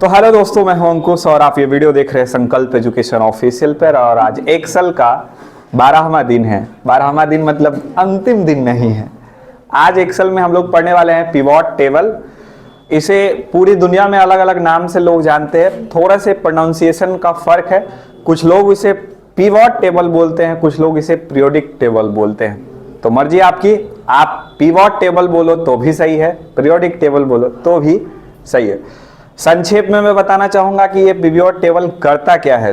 तो हेलो दोस्तों, मैं हूं अंकुश और आप ये वीडियो देख रहे हैं संकल्प एजुकेशन ऑफिशियल पर। और आज एक्सेल का 12वां दिन है। 12वां दिन मतलब अंतिम दिन नहीं है। आज एक्सेल में हम लोग पढ़ने वाले हैं पिवोट टेबल। इसे पूरी दुनिया में अलग अलग नाम से लोग जानते हैं, थोड़ा से प्रोनाउंसिएशन का फर्क है। कुछ लोग इसे पिवोट टेबल बोलते हैं, कुछ लोग इसे पीरियोडिक टेबल बोलते हैं। तो मर्जी आपकी, आप पिवोट टेबल बोलो तो भी सही है, पीरियोडिक टेबल बोलो तो भी सही है। संक्षेप में मैं बताना चाहूंगा कि ये पिवोट टेबल करता क्या है।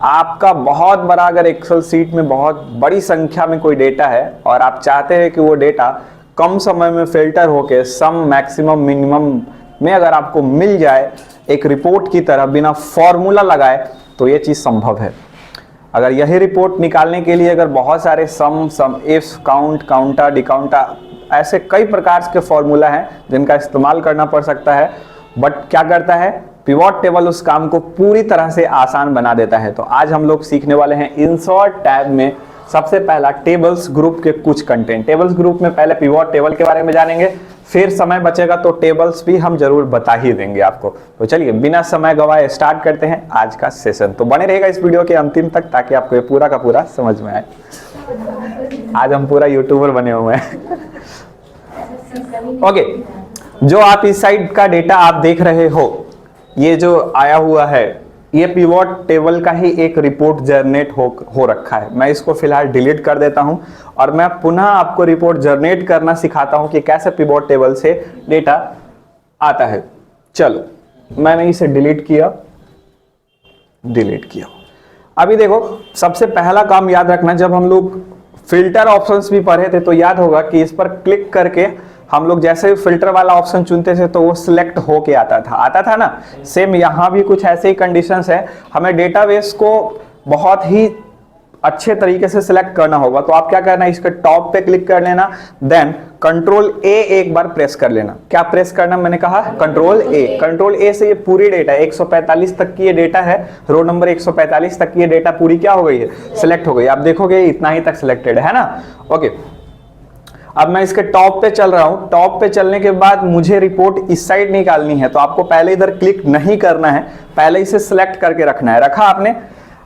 आपका बहुत बड़ा अगर एक्सेल सीट में बहुत बड़ी संख्या में कोई डेटा है और आप चाहते हैं कि वो डेटा कम समय में फिल्टर होके सम मैक्सिमम मिनिमम में अगर आपको मिल जाए एक रिपोर्ट की तरह बिना फॉर्मूला लगाए, तो ये चीज संभव है। अगर यही रिपोर्ट निकालने के लिए अगर बहुत सारे सम इफ काउंट काउंटा डिकाउंटा ऐसे कई प्रकार के फॉर्मूला हैं जिनका इस्तेमाल करना पड़ सकता है, बट क्या करता है पिवोट टेबल उस काम को पूरी तरह से आसान बना देता है। तो आज हम लोग सीखने वाले हैं इंसर्ट टैब में सबसे पहला टेबल्स ग्रुप के कुछ कंटेंट। टेबल्स ग्रुप में पहले पिवोट टेबल के बारे में जानेंगे, फिर समय बचेगा तो टेबल्स भी हम जरूर बता ही देंगे आपको। तो चलिए बिना समय गवाए स्टार्ट करते हैं आज का सेशन। तो बने रहेगा इस वीडियो के अंतिम तक ताकि आपको ये पूरा का पूरा समझ में आए। आज हम पूरा यूट्यूबर बने हुए हैं। ओके, जो आप इस साइड का डेटा आप देख रहे हो, ये जो आया हुआ है ये पिवोट टेबल का ही एक रिपोर्ट जनरेट हो रखा है। मैं इसको फिलहाल डिलीट कर देता हूं और मैं पुनः आपको रिपोर्ट जनरेट करना सिखाता हूं कि कैसे पिवोट टेबल से डेटा आता है। चलो मैंने इसे डिलीट किया। अभी देखो, सबसे पहला काम याद रखना, जब हम लोग फिल्टर ऑप्शंस भी पढ़े थे तो याद होगा कि इस पर क्लिक करके हम लोग जैसे फिल्टर वाला ऑप्शन चुनते थे तो वो सिलेक्ट होके आता था ना। सेम यहाँ भी कुछ ऐसे ही कंडीशंस है। हमें डेटाबेस को बहुत ही अच्छे तरीके से सिलेक्ट करना होगा। तो आप क्या करना है, इसके टॉप पे क्लिक कर लेना, देन कंट्रोल ए एक बार प्रेस कर लेना। क्या प्रेस करना, मैंने कहा कंट्रोल ए। कंट्रोल ए से ये पूरी डेटा 145 तक की ये डेटा है, रो नंबर 145 तक की ये डेटा पूरी क्या हो गई है, सिलेक्ट हो गई। आप देखोगे इतना ही तक सिलेक्टेड है ना। ओके, अब मैं इसके टॉप पे चल रहा हूं। टॉप पे चलने के बाद मुझे रिपोर्ट इस साइड निकालनी है, तो आपको पहले इधर क्लिक नहीं करना है, पहले इसे सिलेक्ट करके रखना है। रखा आपने,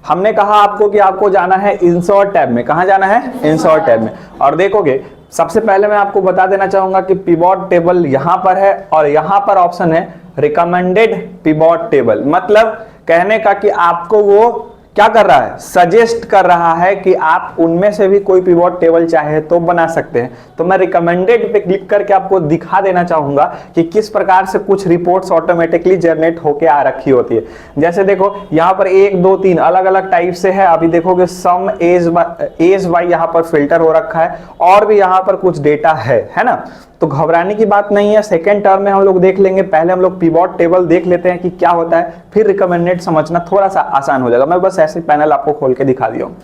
हमने कहा आपको कि आपको जाना है इंसर्ट टैब में। कहां जाना है, इंसर्ट टैब में। और देखोगे सबसे पहले मैं आपको बता देना चाहूंगा कि पिवोट टेबल यहां पर है और यहां पर ऑप्शन है रिकमेंडेड पिवोट टेबल। मतलब कहने का कि आपको वो क्या कर रहा है, सजेस्ट कर रहा है कि आप उनमें से भी कोई पिवोट टेबल चाहे तो बना सकते हैं। तो मैं रिकमेंडेड पे क्लिक करके आपको दिखा देना चाहूंगा कि किस प्रकार से कुछ रिपोर्ट्स ऑटोमेटिकली जनरेट होके आ रखी होती है। जैसे देखो यहाँ पर 1 2 3 अलग अलग टाइप से है। अभी देखोगे सम एज बाय यहाँ पर फिल्टर हो रखा है और भी यहाँ पर कुछ डेटा है ना। तो घबराने की बात नहीं है, सेकेंड टर्म में हम लोग देख लेंगे। पहले हम लोग पिवोट टेबल देख लेते हैं कि क्या होता है, फिर रिकमेंडेड समझना थोड़ा सा आसान हो जाएगा। मैं बस ऐसे पैनल आपको खोल के दिखा दिया हूं।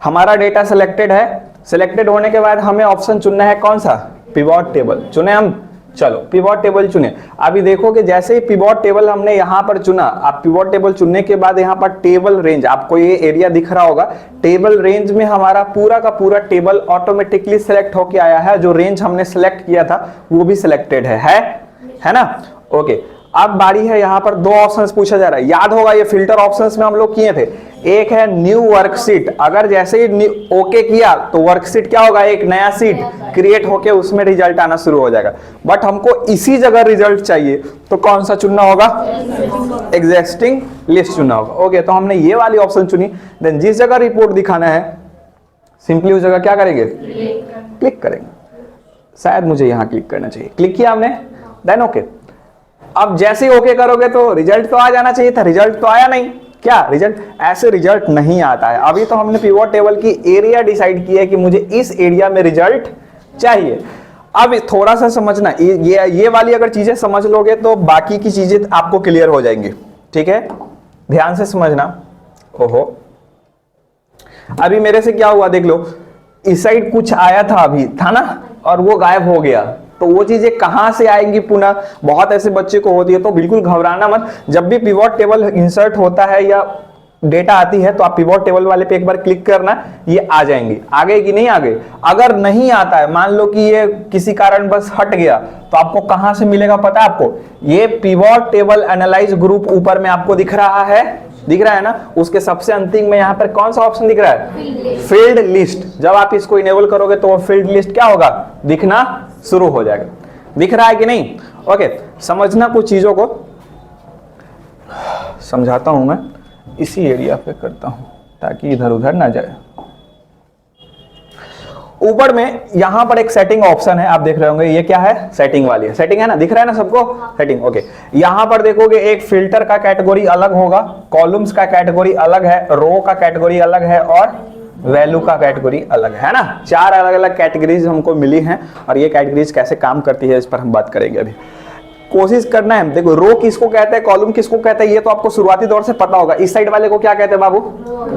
हमारा डेटा सिलेक्टेड है। सिलेक्टेड होने के बाद हमें ऑप्शन चुनना है, कौन सा, पिवोट टेबल। चुने हम, चलो पिवोट टेबल चुने। अभी देखो कि जैसे ही पिवोट टेबल हमने यहां पर चुना, आप पिवोट टेबल चुनने के बाद यहां पर टेबल रेंज, आपको ये एरिया दिख रहा होगा, टेबल रेंज में हमारा पूरा का पूरा टेबल ऑटोमेटिकली सिलेक्ट होके आया है। जो रेंज हमने सिलेक्ट किया था वो भी सिलेक्टेड है ना। ओके, अब बारी है, यहाँ पर 2 ऑप्शंस पूछा जा रहा है। याद होगा ये फिल्टर ऑप्शंस में हम लोग किए थे। एक है न्यू वर्कशीट, अगर जैसे ही ओके किया तो वर्कशीट क्या होगा, एक नया सीट क्रिएट होके उसमें रिजल्ट आना शुरू हो जाएगा। बट हमको इसी जगह रिजल्ट चाहिए तो कौन सा चुनना होगा, एग्जिस्टिंग लिस्ट चुनना होगा। ओके, तो हमने ये वाली ऑप्शन चुनी। देन जिस जगह रिपोर्ट दिखाना है सिंपली उस जगह क्या करेंगे, क्लिक करेंगे। शायद मुझे यहाँ क्लिक करना चाहिए, क्लिक किया हमने, देन ओके। अब जैसे ही ओके करोगे तो रिजल्ट तो आ जाना चाहिए था, रिजल्ट तो आया नहीं। क्या रिजल्ट, ऐसे रिजल्ट नहीं आता है। अभी तो हमने पिवोट टेबल की एरिया डिसाइड किया है कि मुझे इस एरिया में रिजल्ट चाहिए। अब थोड़ा सा समझना, ये वाली अगर चीजें समझ लोगे तो बाकी की चीजें आपको क्लियर हो जाएंगी। ठीक है, ध्यान से समझना। ओहो, अभी मेरे से क्या हुआ देख लो, इस साइड कुछ आया था अभी था ना और वो गायब हो गया। तो वो चीजें कहां से आएंगी पुनः, बहुत ऐसे बच्चे को होती है। तो बिल्कुल घबराना मत। जब भी पिवोट टेबल इंसर्ट होता है या डेटा आती है तो आप पिवोट टेबल वाले पे एक बार क्लिक करना, ये आ जाएंगी। आ गए कि नहीं आ गए? अगर नहीं आता है, मान लो कि ये किसी कारण बस हट गया, तो आपको कहां से मिलेगा पता है आपको? ये पिवोट टेबल एनालाइज ग्रुप ऊपर में आपको दिख रहा है, दिख रहा है ना? उसके सबसे अंतिम में यहां पर कौन सा ऑप्शन दिख रहा है? Field list. जब आप इसको इनेबल करोगे तो फील्ड लिस्ट क्या होगा? दिखना शुरू हो जाएगा। दिख रहा है कि नहीं? ओके, समझना कुछ चीजों को समझाता हूं मैं, इसी एरिया पे करता हूं ताकि इधर उधर ना जाए। ऊपर में यहां पर एक सेटिंग ऑप्शन है, आप देख रहे होंगे, ये क्या है? सेटिंग वाली है। सेटिंग है ना, दिख रहा है ना सबको? सेटिंग। ओके, यहां पर देखोगे एक फिल्टर का कैटेगरी अलग होगा, कॉलम्स का कैटेगरी अलग है, रो का कैटेगरी अलग है और वैल्यू का कैटेगरी अलग है ना। 4 अलग अलग कैटेगरीज हमको मिली हैं और ये कैटेगरीज कैसे काम करती है इस पर हम बात करेंगे अभी। कोशिश करना है, देखो रो किसको कहते हैं, कॉलम किसको कहते हैं, ये तो आपको शुरुआती दौर से पता होगा। इस साइड वाले को क्या कहते हैं बाबू?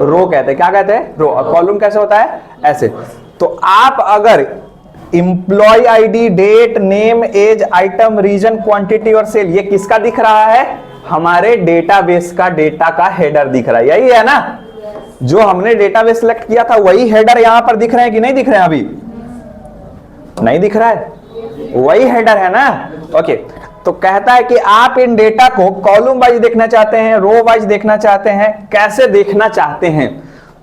रो कहते हैं। क्या कहते हैं? रो। और कॉलम कैसे होता है? ऐसे। तो आप अगर employee ID, date, name, age, item, region, quantity और सेल, ये किसका दिख रहा है? हमारे डेटाबेस का डेटा का हेडर दिख रहा है, यही है ना? जो हमने डेटाबेस सेलेक्ट किया था वही हेडर यहां पर दिख रहे हैं कि नहीं दिख रहे हैं? अभी नहीं दिख रहा है, वही हेडर है ना। ओके, तो कहता है कि आप इन डेटा को कॉलम वाइज देखना चाहते हैं, रो वाइज देखना चाहते हैं, कैसे देखना चाहते हैं?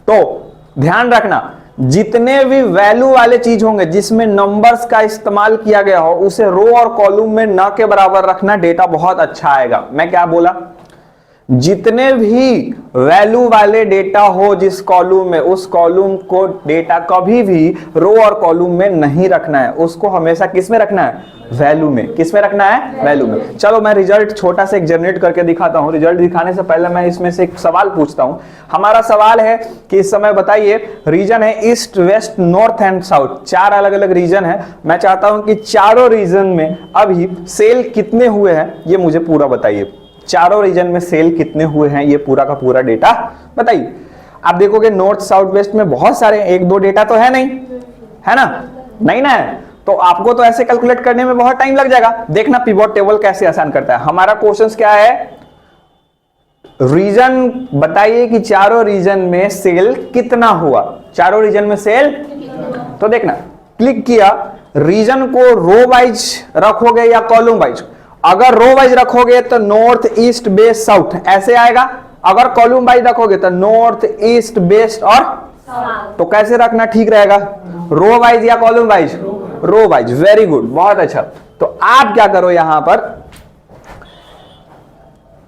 तो ध्यान रखना, जितने भी वैल्यू वाले चीज होंगे जिसमें नंबर्स का इस्तेमाल किया गया हो, उसे रो और कॉलम में न के बराबर रखना, डेटा बहुत अच्छा आएगा। मैं क्या बोला? जितने भी वैल्यू वाले डेटा हो जिस कॉलम में, उस कॉलम को डेटा कभी भी रो और कॉलम में नहीं रखना है, उसको हमेशा किस में रखना है? वैल्यू में। किस में रखना है? वैल्यू में। चलो मैं रिजल्ट छोटा सा एक जनरेट करके दिखाता हूं। रिजल्ट दिखाने से पहले मैं इसमें से एक सवाल पूछता हूं। हमारा सवाल है कि इस समय बताइए, रीजन है east, west, north and south, 4 अलग अलग रीजन है। मैं चाहता हूं कि चारों रीजन में अभी सेल कितने हुए हैं ये मुझे पूरा बताइए। चारों रीजन में सेल कितने हुए हैं ये पूरा का पूरा डेटा बताइए। आप देखोगे नॉर्थ, साउथ, वेस्ट में बहुत सारे, 1-2 डेटा तो है नहीं, है ना? नहीं ना है, तो आपको तो ऐसे कैलकुलेट करने में बहुत टाइम लग जाएगा। देखना पिवोट टेबल कैसे आसान करता है। हमारा क्वेश्चन क्या है? रीजन बताइए कि चारों रीजन में सेल कितना हुआ। चारों रीजन में सेल, तो देखना, क्लिक किया, रीजन को रो वाइज रखोगे या कॉलम वाइज? अगर रो वाइज रखोगे तो नॉर्थ, ईस्ट, वेस्ट, साउथ ऐसे आएगा। अगर कॉलम वाइज रखोगे तो नॉर्थ, ईस्ट, वेस्ट और, तो कैसे रखना ठीक रहेगा? रो वाइज या column wise? Row wise. Very good, बहुत अच्छा। तो आप क्या करो, यहां पर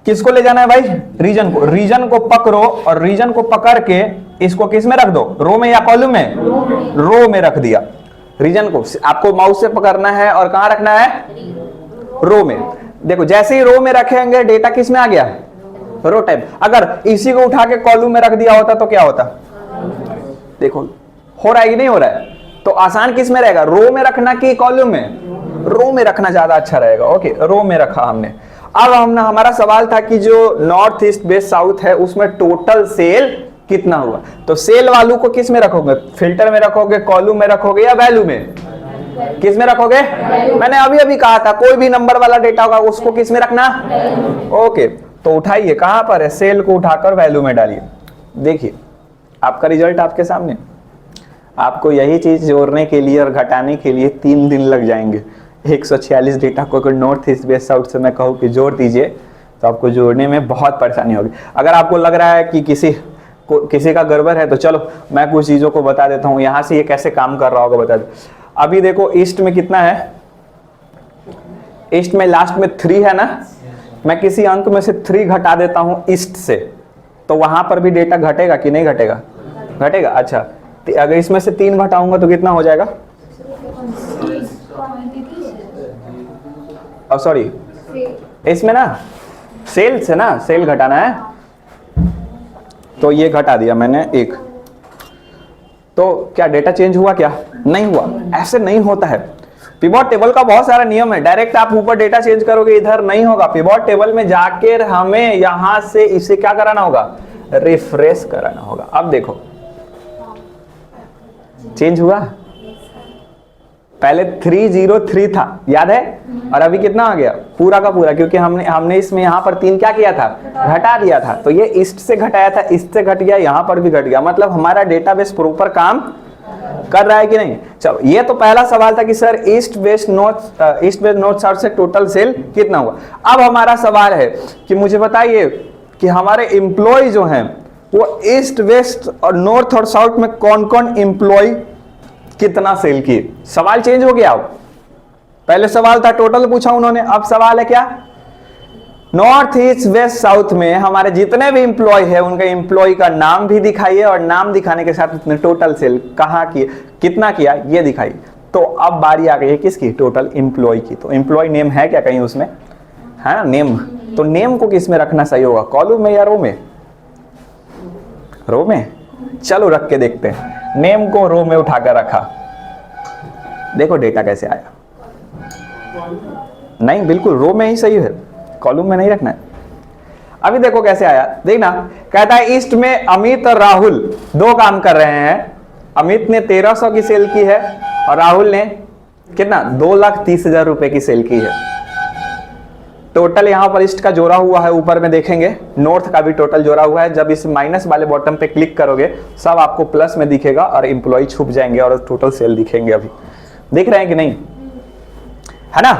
किसको ले जाना है भाई? रीजन को। रीजन को पकड़ो और रीजन को पकड़ के इसको किस में रख दो? रो में या कॉलम में? रो में रख दिया। रीजन को आपको माउस से पकड़ना है और कहां रखना है? रो में। देखो जैसे ही रो में रखेंगे डेटा किस में आ गया? रो टाइप। अगर इसी को उठा के कॉलम में रख दिया होता तो क्या होता? देखो हो रहा है कि नहीं हो रहा है? तो आसान किस में रहेगा? रो में रखना कि कॉलम में? रो में रखना ज्यादा अच्छा रहेगा। ओके, रो में रखा हमने। अब हमने, हमारा सवाल था कि जो नॉर्थ, ईस्ट, वेस्ट, साउथ है उसमें टोटल सेल कितना हुआ। तो सेल वालों को किस में रखोगे? फिल्टर में रखोगे, कॉलम में रखोगे या वैल्यू में? किस में रखोगे? मैंने अभी अभी कहा था कोई भी नंबर वाला डेटा होगा उसको किस में रखना? ओके, तो उठाइए, कहां पर है? सेल को उठाकर वैल्यू में डालिए। देखिए आपका रिजल्ट आपके सामने। आपको यही चीज जोड़ने के लिए और घटाने के लिए 3 दिन लग जाएंगे। 146 डेटा को अगर नॉर्थ, ईस्ट, वेस्ट, साउथ से मैं कहूँ कि जोड़ दीजिए तो आपको जोड़ने में बहुत परेशानी होगी। अगर आपको लग रहा है कि किसी का गड़बड़ है तो चलो मैं कुछ चीजों को बता देता हूँ, यहां से ये कैसे काम कर रहा होगा बता दो। अभी देखो ईस्ट में कितना है? ईस्ट में लास्ट में 3 है ना। मैं किसी अंक में से 3 घटा देता हूं ईस्ट से, तो वहां पर भी डेटा घटेगा कि नहीं घटेगा? घटेगा। अच्छा, अगर इसमें से 3 घटाऊंगा तो कितना हो जाएगा? सॉरी, इसमें ना सेल से ना सेल घटाना है, तो ये घटा दिया मैंने 1। तो क्या डेटा चेंज हुआ? क्या नहीं हुआ? ऐसे नहीं होता है। पिवोट टेबल का बहुत सारा नियम है। डायरेक्ट आप ऊपर डेटा चेंज करोगे इधर नहीं होगा। पिवोट टेबल में जाके हमें यहां से इसे क्या कराना होगा? रिफ्रेश कराना होगा। अब देखो चेंज हुआ, पहले 303 था, याद है? और अभी कितना आ गया? पूरा का पूरा, क्योंकि हमने इसमें यहाँ पर 3 क्या किया था? घटा दिया था। तो ये ईस्ट से घटाया था, ईस्ट से घट गया, यहाँ पर भी घट गया, मतलब हमारा डेटाबेस प्रॉपर काम कर रहा है कि नहीं। चलो, ये तो पहला सवाल था कि sir east west north south से टोटल सेल कितना हुआ। अब हमारा सवाल है कि मुझे बताइए कि हमारे एम्प्लॉय जो हैं वो ईस्ट वेस्ट और नॉर्थ और साउथ में कौन कौन एम्प्लॉय कितना सेल किए। सवाल चेंज हो गया। अब पहले सवाल था टोटल पूछा उन्होंने, अब सवाल है क्या? नॉर्थ ईस्ट वेस्ट साउथ में हमारे जितने भी एम्प्लॉय है उनके एम्प्लॉय का नाम भी दिखाइए, और नाम दिखाने के साथ उसने टोटल सेल कहाँ किए, कितना किया, ये दिखाइए। तो अब बारी आ गई है किसकी? टोटल एम्प्लॉय की। तो एम्प्लॉय नेम है क्या कहीं उसमें? है ना नेम। तो नेम को किस में रखना सही होगा, कॉलम में या रो में? रो में। चलो रख के देखते हैं। नेम को रो में उठाकर रखा, देखो डेटा कैसे आया। नहीं, बिल्कुल रो में ही सही है, कॉलम में नहीं रखना है। अभी देखो कैसे आया, देखना। कहता है ईस्ट में अमित और राहुल 2 काम कर रहे हैं। अमित ने 1300 की सेल की है और राहुल ने कितना? 2,30,000 रुपए की सेल की है। टोटल यहां पर ईस्ट का जोड़ा हुआ है, ऊपर में देखेंगे नॉर्थ का भी टोटल जोड़ा हुआ है। जब इस माइनस वाले बॉटम पे क्लिक करोगे सब आपको प्लस में दिखेगा और एम्प्लॉय छुप जाएंगे और टोटल सेल दिखेंगे। अभी दिख रहे हैं कि नहीं, है ना?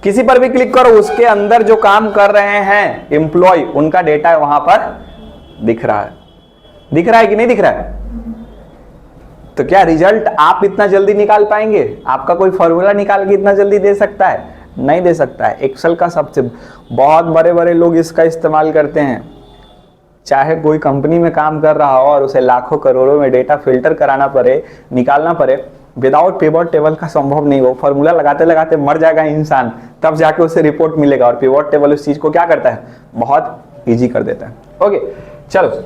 किसी पर भी क्लिक करो, उसके अंदर जो काम कर रहे हैं एम्प्लॉय, उनका डेटा वहां पर दिख रहा है। दिख रहा है कि नहीं दिख रहा है? तो क्या रिजल्ट आप इतना जल्दी निकाल पाएंगे? आपका कोई फॉर्मूला निकाल के इतना जल्दी दे सकता है? नहीं दे सकता है। एक्सेल का सबसे बहुत बड़े बड़े लोग इसका इस्तेमाल करते हैं। चाहे कोई कंपनी में काम कर रहा हो और उसे लाखों करोड़ों में डेटा फिल्टर कराना पड़े, निकालना पड़े, विदाउट पिवट टेबल का संभव नहीं। वो फॉर्मूला लगाते लगाते मर जाएगा इंसान, तब जाके उसे रिपोर्ट मिलेगा। और पिवट टेबल उस चीज को क्या करता है? बहुत इजी कर देता है। ओके, चलो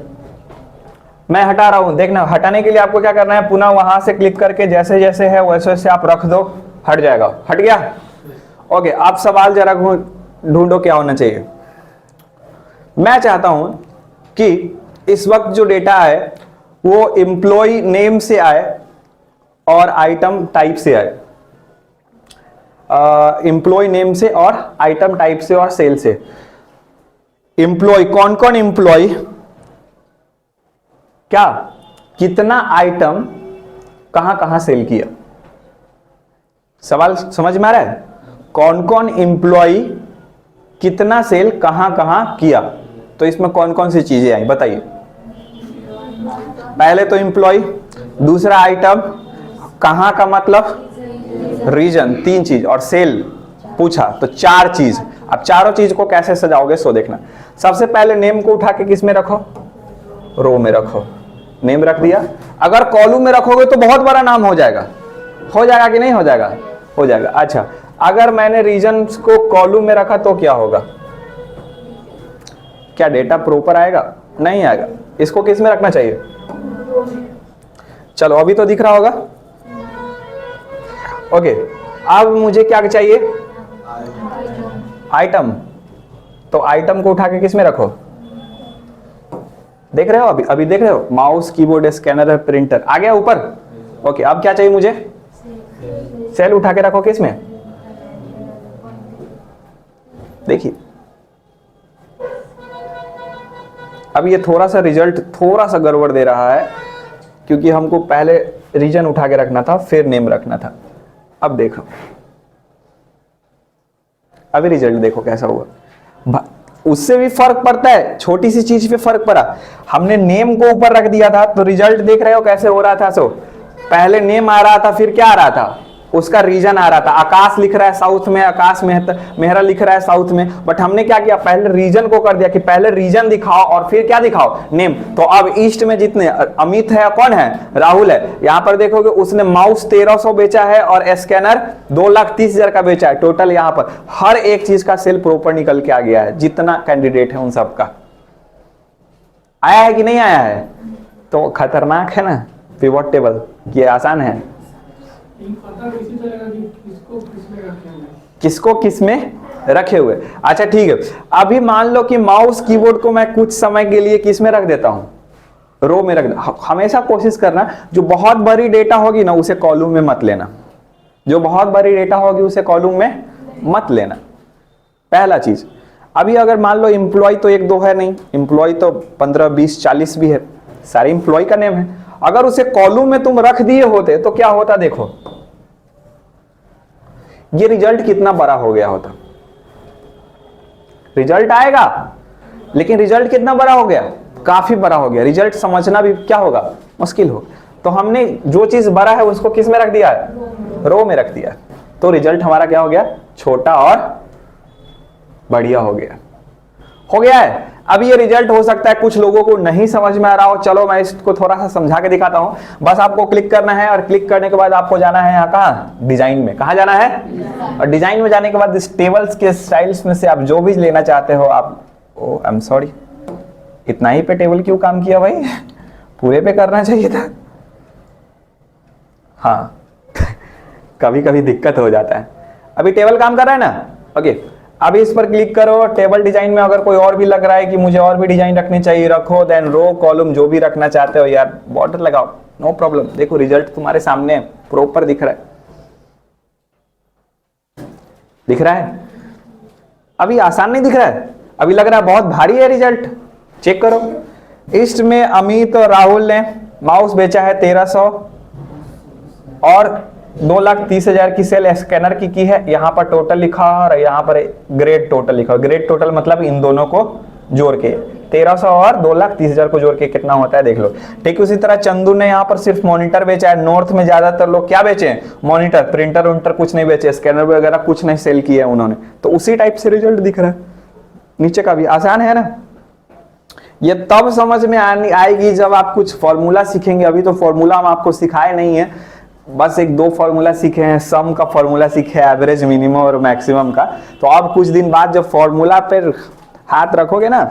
मैं हटा रहा हूं। देखना, हटाने के लिए आपको क्या करना है? पुनः वहां से क्लिक करके जैसे जैसे है वैसे वैसे आप रख दो, हट जाएगा। हट गया? ओके, आप सवाल जरा ढूंढो क्या होना चाहिए। मैं चाहता हूं कि इस वक्त जो डेटा है वो एम्प्लॉय नेम से आए और आइटम टाइप से आए। एम्प्लॉय नेम से और आइटम टाइप से और सेल से। एम्प्लॉय, कौन कौन एम्प्लॉय, क्या कितना आइटम कहां कहां सेल किया। सवाल समझ में आ रहा है? कौन कौन एम्प्लॉय कितना सेल कहां कहां किया। तो इसमें कौन कौन सी चीजें आई बताइए। पहले तो एम्प्लॉय, दूसरा आइटम, कहां का मतलब रीजन, 3 चीज, और सेल पूछा तो 4 चीज। अब चारों चीज को कैसे सजाओगे सो देखना। सबसे पहले नेम को उठा के किस में रखो? रो में रखो। नेम रख दिया। अगर कॉलम में रखोगे तो बहुत बड़ा नाम हो जाएगा। हो जाएगा कि नहीं हो जाएगा? हो जाएगा। अच्छा, अगर मैंने रीजन को कॉलम में रखा तो क्या होगा? क्या डेटा प्रॉपर आएगा? नहीं आएगा। इसको किस में रखना चाहिए? चलो अभी तो दिख रहा होगा। ओके, अब मुझे क्या चाहिए? आइटम। तो आइटम को उठा के किस में रखो? देख रहे हो? अभी देख रहे हो? माउस, कीबोर्ड, स्कैनर, प्रिंटर आ गया ऊपर। ओके, अब क्या चाहिए मुझे? सेल उठा के रखो किस में? देखिए, अब ये थोड़ा सा रिजल्ट थोड़ा सा गड़बड़ दे रहा है, क्योंकि हमको पहले रीजन उठा के रखना था फिर नेम रखना था। अब देखो, अभी रिजल्ट देखो कैसा हुआ। उससे भी फर्क पड़ता है, छोटी सी चीज पे फर्क पड़ा। हमने नेम को ऊपर रख दिया था तो रिजल्ट देख रहे हो कैसे हो रहा था। सो पहले नेम आ रहा था, फिर क्या आ रहा था? उसका रीजन आ रहा था। आकाश लिख रहा है साउथ में, आकाश मेहरा लिख रहा है साउथ में। बट हमने क्या किया? पहले रीजन को कर दिया कि पहले रीजन दिखाओ और फिर क्या दिखाओ? नेम। तो अब ईस्ट में जितने अमित है, कौन है? राहुल है। यहां पर देखोगे उसने माउस 1300 बेचा है और स्कैनर 2,30,000 का बेचा है। टोटल यहां पर हर एक चीज का सेल प्रॉपर निकल के आ गया है। जितना कैंडिडेट है उन सबका आया है कि नहीं आया है? तो खतरनाक है ना पिवट टेबल, ये आसान है। किसको किस में रखे हुए। अच्छा ठीक है, अभी मान लो कि माउस कीबोर्ड को मैं कुछ समय के लिए किस में रख देता हूं? रो में रख दे। हमेशा कोशिश करना जो बहुत बड़ी डेटा होगी ना उसे कॉलम में मत लेना। जो बहुत बड़ी डेटा होगी उसे कॉलम में मत लेना, पहला चीज। अभी अगर मान लो एम्प्लॉय तो एक दो है नहीं, एम्प्लॉय तो 15 20 40 भी है, सारे एम्प्लॉय का नेम है। अगर उसे कॉलम में तुम रख दिए होते तो क्या होता, देखो ये रिजल्ट कितना बड़ा हो गया होता। रिजल्ट आएगा लेकिन रिजल्ट कितना बड़ा हो गया, काफी बड़ा हो गया। रिजल्ट समझना भी क्या होगा, मुश्किल हो। तो हमने जो चीज बड़ा है उसको किस में रख दिया है, रो में रख दिया। तो रिजल्ट हमारा क्या हो गया, छोटा और बढ़िया हो गया। हो गया है। अब ये रिजल्ट हो सकता है कुछ लोगों को नहीं समझ में आ रहा हो, चलो मैं इसको थोड़ा सा समझा के दिखाता हूं। बस आपको क्लिक करना है और क्लिक करने के बाद आपको जाना है यहाँ कहाँ, डिजाइन में। कहाँ जाना है, और डिजाइन में जाने के बाद इस टेबल्स के स्टाइल्स में से आप जो भी लेना चाहते हो आप, ओ आई एम सॉरी, इतना ही पे टेबल क्यों काम किया भाई, पूरे पे करना चाहिए था। हाँ कभी कभी दिक्कत हो जाता है। अभी टेबल काम कर रहा है ना, ओके। अभी इस पर क्लिक करो। टेबल डिजाइन में अगर कोई और भी लग रहा है कि मुझे और भी डिजाइन रखनी चाहिए, रखो। देन रो कॉलम जो भी रखना चाहते हो यार, बॉर्डर लगाओ, नो प्रॉब्लम। देखो रिजल्ट तुम्हारे सामने प्रॉपर दिख रहा है, दिख रहा है। अभी आसान नहीं दिख रहा है, अभी लग रहा है बहुत भारी है रिजल्ट। चेक करो, ईस्ट में अमित और राहुल ने माउस बेचा है 1300 और 2,30,000 की सेल स्कैनर की है। यहाँ पर टोटल लिखा और यहाँ पर ग्रेड टोटल लिखा। ग्रेड टोटल मतलब इन दोनों को जोड़ के 1300 और 2,30,000 को जोड़ के कितना होता है देख लो। ठीक उसी तरह चंदू ने यहाँ पर सिर्फ मॉनिटर बेचा है। नॉर्थ में ज्यादातर लोग क्या बेचे हैं, मॉनिटर, प्रिंटर उंटर कुछ नहीं बेचे, स्कैनर वगैरह कुछ नहीं सेल किया है उन्होंने। तो उसी टाइप से रिजल्ट दिख रहा है। नीचे का भी आसान है ना। ये तब समझ में आएगी जब आप कुछ फॉर्मूला सीखेंगे। अभी तो फॉर्मूला हम आपको सिखाए नहीं है, बस एक दो फॉर्मूला सीखे हैं। सम का फॉर्मूला सीखे, एवरेज, मिनिमम और मैक्सिमम का। तो अब कुछ दिन बाद जब फॉर्मूला पर हाथ रखोगे ना,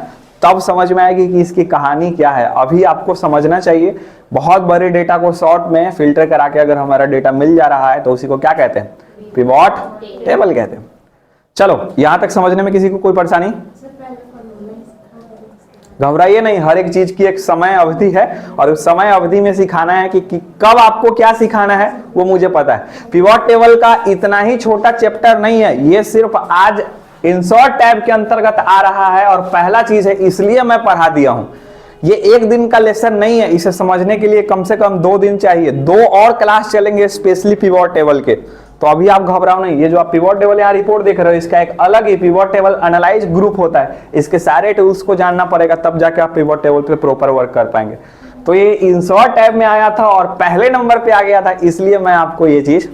तब समझ में आएगी कि इसकी कहानी क्या है। अभी आपको समझना चाहिए, बहुत बड़े डेटा को शॉर्ट में फिल्टर करा के अगर हमारा डेटा मिल जा रहा है तो उसी को क्या कहते हैं, पिवोट टेबल कहते हैं। चलो यहां तक समझने में किसी को कोई परेशानी, घबराइए नहीं। हर एक चीज की एक समय अवधि है और उस समय अवधि में सिखाना है कि कब आपको क्या सिखाना है वो मुझे पता है। पिवोट टेबल का इतना ही छोटा चैप्टर नहीं है, ये सिर्फ आज इंसर्ट टैब के अंतर्गत आ रहा है और पहला चीज है, इसलिए मैं पढ़ा दिया हूं। ये एक दिन का लेसन नहीं है, इसे समझने के लिए कम से कम 2 दिन चाहिए। 2 और क्लास चलेंगे स्पेशली पिवोट टेबल के। तो अभी आप घबराओ नहीं। ये जो आप पिवोट टेबल यहाँ रिपोर्ट देख रहे हो, इसका एक अलग ही पिवोट टेबल एनालाइज ग्रुप होता है। इसके सारे टूल्स को जानना पड़ेगा, तब जाके आप पिवोट टेबल पे प्रॉपर वर्क कर पाएंगे। तो ये इंसर्ट टैब में आया था और पहले नंबर पे आ गया था, इसलिए मैं आपको ये चीज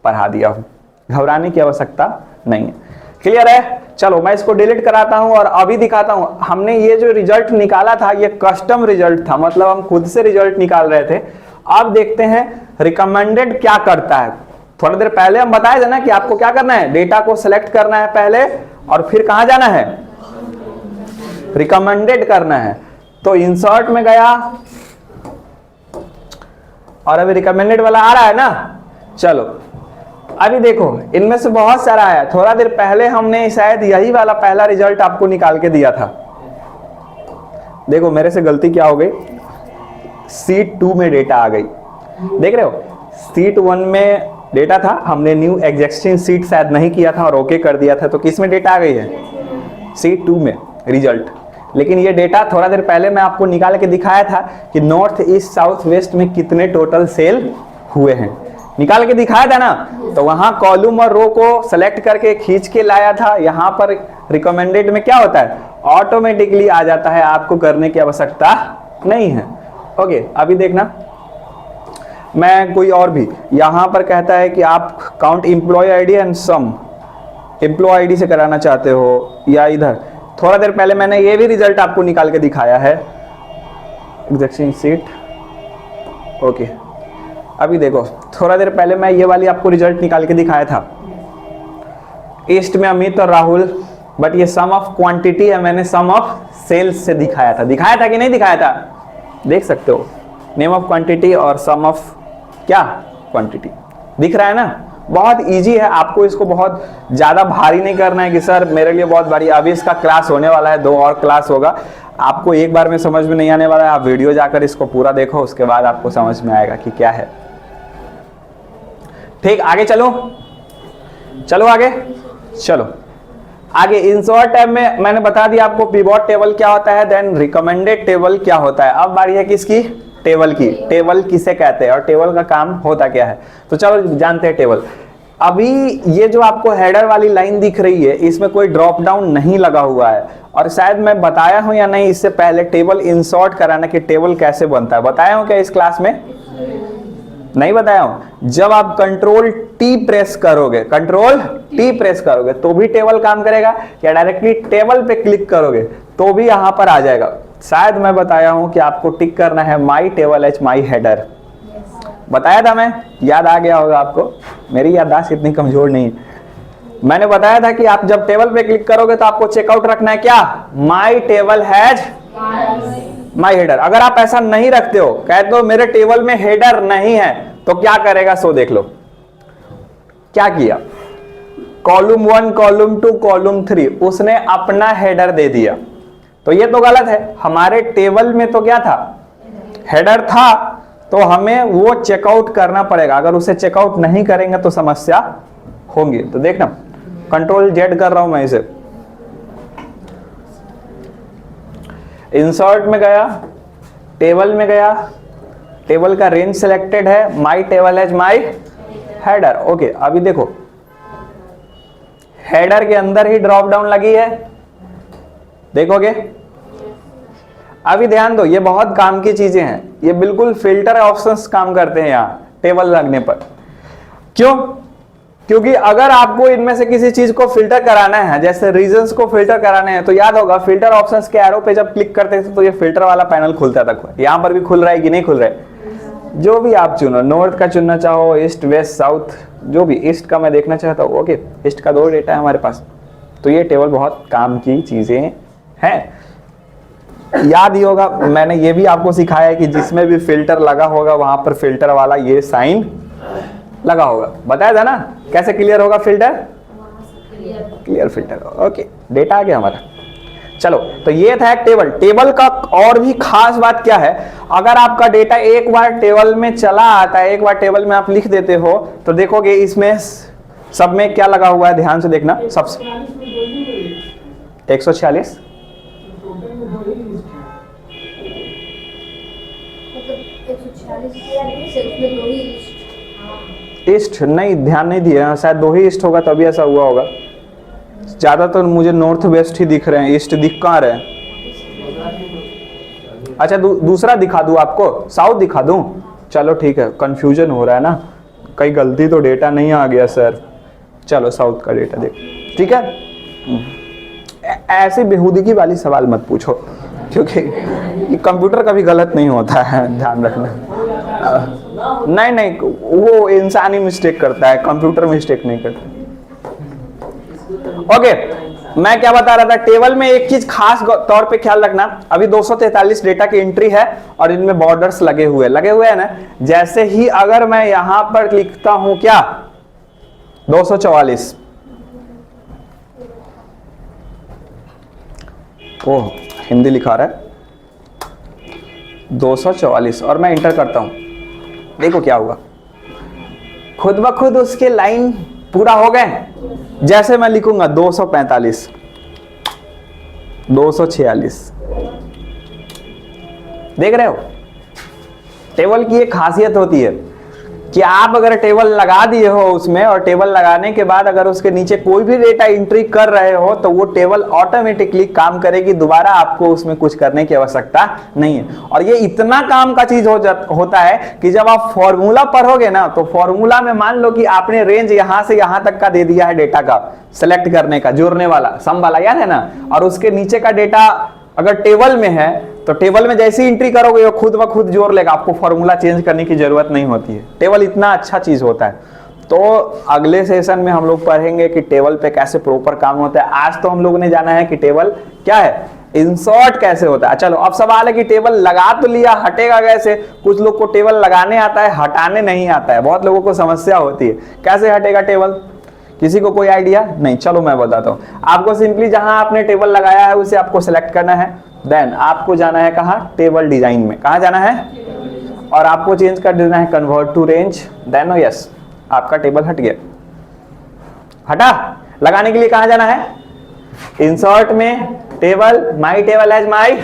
पढ़ा दिया हूं। घबराने की आवश्यकता नहीं है। क्लियर है। चलो मैं इसको डिलीट कराता हूं और अभी दिखाता हूं। हमने ये जो रिजल्ट निकाला था ये कस्टम रिजल्ट था, मतलब हम खुद से रिजल्ट निकाल रहे थे। अब देखते हैं रिकमेंडेड क्या करता है। थोड़ी देर पहले हम बताए थे ना कि आपको क्या करना है, डेटा को सिलेक्ट करना है पहले और फिर कहां जाना है, रिकमेंडेड करना है। तो इंसर्ट में गया और अभी रिकमेंडेड वाला आ रहा है ना। चलो अभी देखो इनमें से बहुत सारा आया। थोड़ा देर पहले हमने शायद यही वाला पहला रिजल्ट आपको निकाल के दिया था। देखो मेरे से गलती क्या हो गई, सीट 2 में डेटा आ गई। देख रहे हो, सीट 1 में डेटा था, हमने न्यू एग्जिस्टिंग सीट शायद नहीं किया था और ओके कर दिया था। तो किस में डेटा आ गई है, सीट 2 में रिजल्ट। लेकिन ये डेटा थोड़ा देर पहले मैं आपको निकाल के दिखाया था कि नॉर्थ ईस्ट साउथ वेस्ट में कितने टोटल सेल हुए हैं, निकाल के दिखाया था ना। तो वहां कॉलम और रो को सेलेक्ट करके खींच के लाया था। यहां पर रिकमेंडेड में क्या होता है, ऑटोमेटिकली आ जाता है, आपको करने की आवश्यकता नहीं है। ओके अभी देखना, मैं कोई और भी यहां पर कहता है कि आप count employee ID and sum, employee ID से कराना चाहते हो या इधर। थोड़ा देर पहले मैंने ये भी रिजल्ट आपको निकाल के दिखाया है, एग्जिस्टिंग सीट। ओके अभी देखो, थोड़ा देर पहले मैं ये वाली आपको रिजल्ट निकाल के दिखाया था। ईस्ट में अमित और राहुल, बट ये सम ऑफ क्वांटिटी है, मैंने सम ऑफ सेल्स से दिखाया था कि नहीं दिखाया था, देख सकते हो। नेम ऑफ क्वांटिटी और सम ऑफ क्या क्वांटिटी दिख रहा है ना। बहुत इजी है, आपको इसको बहुत ज्यादा भारी नहीं करना है कि सर मेरे लिए बहुत भारी। अभी इसका क्लास होने वाला है, 2 और क्लास होगा। आपको एक बार में समझ में नहीं आने वाला है, आप वीडियो जाकर इसको पूरा देखो, उसके बाद आपको समझ में आएगा कि क्या है। ठीक, आगे चलो, चलो आगे, चलो आगे। इंसर्ट टैब में मैंने बता दिया आपको पिवट टेबल क्या होता है, देन रिकमेंडेड टेबल क्या होता है। अब बारी है किसकी, टेबल की। टेबल किसे कहते हैं और टेबल का काम होता क्या है, तो चलो जानते हैं टेबल। अभी ये जो आपको हेडर वाली लाइन दिख रही है, इसमें कोई ड्रॉप डाउन नहीं लगा हुआ है, और शायद मैं बताया हूं या नहीं इससे पहले टेबल इंसर्ट कराना कि टेबल कैसे बनता है, बताया हूं क्या इस क्लास में, नहीं बताया हूं। जब आप कंट्रोल टी प्रेस करोगे, कंट्रोल टी प्रेस करोगे तो भी टेबल काम करेगा, या डायरेक्टली टेबल पे क्लिक करोगे तो भी यहां पर आ जाएगा। शायद मैं बताया हूं कि आपको टिक करना है my table as my header, बताया था मैं, याद आ गया होगा आपको, मेरी याददाश्त इतनी कमजोर नहीं है। मैंने बताया था कि आप जब टेबल पे क्लिक करोगे तो आपको चेकआउट रखना है क्या, माई टेबल हैज माई हेडर। अगर आप ऐसा नहीं रखते हो, कहते हो मेरे टेबल में हेडर नहीं है, तो क्या करेगा सो देख लो। क्या किया, कॉलम 1 कॉलम 2 कॉलम 3 उसने अपना हेडर दे दिया, तो ये तो गलत है। हमारे टेबल में तो क्या था, हेडर था, तो हमें वो चेकआउट करना पड़ेगा। अगर उसे चेकआउट नहीं करेंगे तो समस्या होंगी। तो देखना, कंट्रोल जेड कर रहा हूं मैं इसे, इंसर्ट में गया, टेबल में गया, टेबल का रेंज सिलेक्टेड है, my table as my header. Okay, अभी देखो हेडर के अंदर ही ड्रॉप डाउन लगी है, देखोगे। अभी ध्यान दो, ये बहुत काम की चीजें हैं, ये बिल्कुल फिल्टर ऑप्शंस काम करते हैं यहां टेबल लगने पर। क्यों, क्योंकि अगर आपको इनमें से किसी चीज को फिल्टर कराना है, जैसे रीजंस को फिल्टर कराने हैं, तो याद होगा फिल्टर ऑप्शंस के एरो पे जब क्लिक करते थे तो ये फिल्टर वाला पैनल खुलता था। यहां पर भी खुल रहा है कि नहीं खुल रहा है, जो भी आप चुनो, नॉर्थ का चुनना चाहो, ईस्ट वेस्ट साउथ, जो भी। ईस्ट का मैं देखना चाहता हूँ, ओके, ईस्ट का 2 डेटा है हमारे पास। तो ये टेबल बहुत काम की चीजें हैं। याद ही होगा, मैंने ये भी आपको सिखाया है कि जिसमें भी फिल्टर लगा होगा वहां पर फिल्टर वाला ये साइन लगा होगा, बताया था ना कैसे क्लियर होगा filter, clear filter. Okay, data आ गया हमारा। चलो, तो ये था एक टेबल। टेबल का और भी खास बात क्या है, अगर आपका डेटा एक बार टेबल में चला आता है, एक बार टेबल में आप लिख देते हो, तो देखोगे इसमें सब में क्या लगा हुआ है, ध्यान से देखना। सबसे 146 ईस्ट नहीं, ध्यान नहीं दिया, शायद 2 ही ईस्ट होगा तभी ऐसा हुआ होगा। ज्यादातर मुझे नॉर्थ वेस्ट ही दिख रहे हैं, ईस्ट दिख कहाँ रहे हैं। अच्छा, दूसरा दिखा दूं आपको, साउथ दिखा दूं, चलो ठीक है, कंफ्यूजन हो रहा है ना, कहीं गलती तो डेटा नहीं आ गया सर। चलो साउथ का डेटा देख, ठीक है। ऐसी बेहूदगी वाली सवाल मत पूछो, क्योंकि कंप्यूटर कभी गलत नहीं होता है, ध्यान रखना। नहीं नहीं, वो इंसान ही मिस्टेक करता है, कंप्यूटर मिस्टेक नहीं करता। ओके, मैं क्या बता रहा था, टेबल में एक चीज खास तौर पे ख्याल रखना। अभी 243 डेटा की एंट्री है और इनमें बॉर्डर्स लगे हुए है ना। जैसे ही अगर मैं यहां पर लिखता हूं क्या 244, ओह हिंदी लिखा रहा है 244, और मैं इंटर करता हूं, देखो क्या हुआ, खुद ब खुद उसके लाइन पूरा हो गए। जैसे मैं लिखूंगा 245, 246, देख रहे हो, टेबल की एक खासियत होती है कि आप अगर टेबल लगा दिए हो उसमें, और टेबल लगाने के बाद अगर उसके नीचे कोई भी डेटा एंट्री कर रहे हो, तो वो टेबल ऑटोमेटिकली काम करेगी, दोबारा आपको उसमें कुछ करने की आवश्यकता नहीं है। और ये इतना काम का चीज होता है कि जब आप फॉर्मूला पढ़ोगे ना, तो फॉर्मूला में मान लो कि आपने रेंज यहां से यहां तक का दे दिया है डेटा का, सेलेक्ट करने का, जोड़ने वाला, सम वाला, याद है ना, और उसके नीचे का डेटा अगर टेबल में है, तो टेबल में जैसी एंट्री करोगे वो खुद ब खुद जोड़ लेगा, आपको फॉर्मूला चेंज करने की जरूरत नहीं होती है। टेबल इतना अच्छा चीज होता है। तो अगले सेशन में हम लोग पढ़ेंगे कि टेबल पे कैसे प्रॉपर काम होता है। आज तो हम लोगों ने जाना है कि टेबल क्या है, इंसर्ट कैसे होता है। चलो, अब सवाल है कि टेबल लगा तो लिया, हटेगा कैसे। कुछ लोग को टेबल लगाने आता है, हटाने नहीं आता है, बहुत लोगों को समस्या होती है, कैसे हटेगा टेबल, किसी को कोई आइडिया नहीं। चलो मैं बताता हूँ आपको। सिंपली जहां आपने टेबल लगाया है उसे आपको सिलेक्ट करना है, देन आपको जाना है कहाँ, टेबल डिजाइन में, कहाँ जाना है, और आपको चेंज कर देना है convert to range, then yes, आपका टेबल हट गया। हटा, लगाने के लिए कहां जाना है? इंसर्ट में table, my table as my.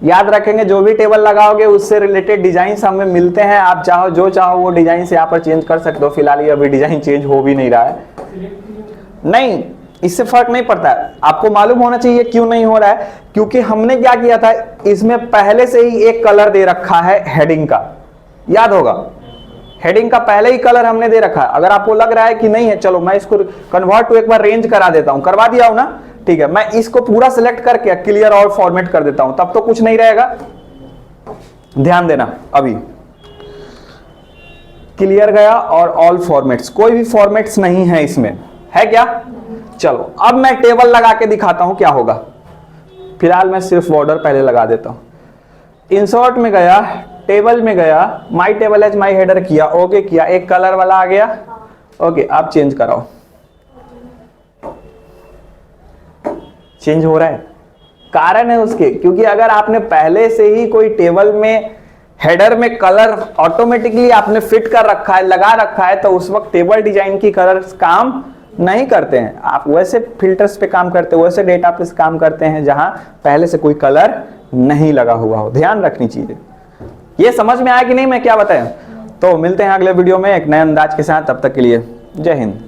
याद रखेंगे जो भी टेबल लगाओगे उससे रिलेटेड डिजाइन हमें मिलते हैं, आप चाहो जो चाहो वो डिजाइन से यहाँ पर चेंज कर सकते हो। फिलहाल ये अभी डिजाइन चेंज हो भी नहीं रहा है, नहीं इससे फर्क नहीं पड़ता है। आपको मालूम होना चाहिए क्यों नहीं हो रहा है, क्योंकि हमने क्या किया था, इसमें पहले से ही एक कलर दे रखा है हेडिंग का, याद होगा हेडिंग का पहले ही कलर हमने दे रखा है। अगर आपको लग रहा है कि नहीं है, चलो मैं इसको कन्वर्ट टू एक बार रेंज करा देता हूं, करवा दिया हूं ना, ठीक है, मैं इसको पूरा सिलेक्ट करके क्लियर ऑल फॉर्मेट कर देता हूं, तब तो कुछ नहीं रहेगा। ध्यान देना, अभी क्लियर गया और ऑल फॉर्मेट्स, कोई भी फॉर्मेट्स नहीं है इसमें, है क्या? चलो अब मैं टेबल लगा के दिखाता हूं क्या होगा। फिलहाल मैं सिर्फ बॉर्डर पहले लगा देता हूं। इंसर्ट में गया, टेबल में गया, my table as my header किया, ओके किया, एक कलर वाला आ गया, ओके अब चेंज कराओ। चेंज हो रहा है, कारण है उसके, क्योंकि अगर आपने पहले से ही कोई टेबल में हेडर में कलर ऑटोमेटिकली आपने फिट कर रखा है, लगा रखा है, तो उस वक्त टेबल डिजाइन की कलर्स काम नहीं करते हैं। आप वैसे फिल्टर्स पे काम करते हो, वैसे डेटा पे काम करते हैं जहां पहले से कोई कलर नहीं लगा हुआ हो। ध्यान रखनी चीजें। ये समझ में आया कि नहीं मैं क्या बताया? तो मिलते हैं अगले वीडियो में एक नए अंदाज के साथ, तब तक के लिए जय हिंद।